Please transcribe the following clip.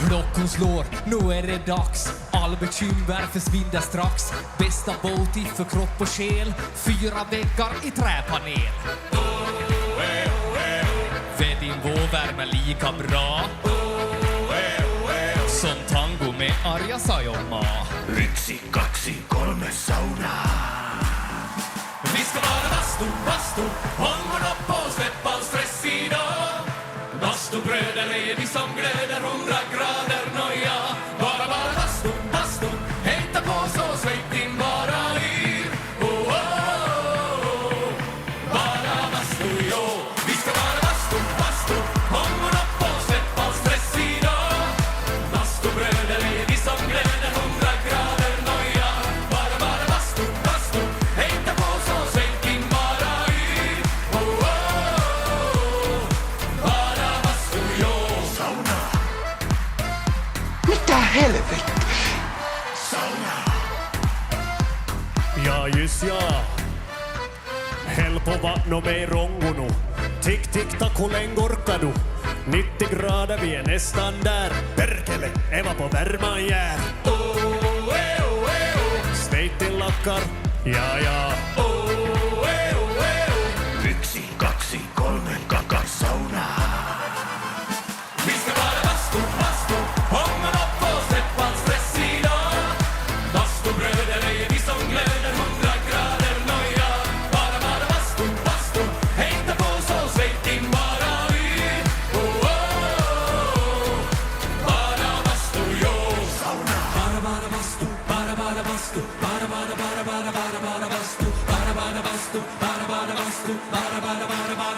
Klockan slår, nu är det dags. All bekymmer försvinner strax. Bästa båt för kropp och själ. 4 väggar i träpanel. Vedin vår värme lika bra som tango med Arja Saijonmaa. 1, 2, 3 sauna. Vi ska vara bastu, hången upp och släpp all stress idag. Bastubröder är vi som glöder 100 grader noja. Bara bastu, hejta på så svejt din bara yr. Oh, oh, oh. Bara bastu, jo. Vi ska vara bastu, hången upp och släpp all stress idag. Bastubröder är vi som glöder 100 grader noja. Bara bastu, hejta på så svejt din bara yr. Oh, oh, oh. Bara bastu, jo. Sauna. Mitä helvettiä? Sauna. Ja just ja. Helppo vattno med rongunu. Tick tick tack hur länge orkar du? 90 grader vi är nästan där. Perkele, Eva på värman jär. Sveitin lakkar, ja ja. 1, 2, 3 kakar sauna. Vi ska vara bastu, hången upp och släpp all stress idag. Bastubröder är vi som glöder 100 grader noja. Bara bastu, hejta på så svejt din bara yr. Oh, oh, oh. Bara bastu, jo. Sauna. Bara bastu, bara bastu, bara bastu, bara bastu, bara bastu, bara bastu, bara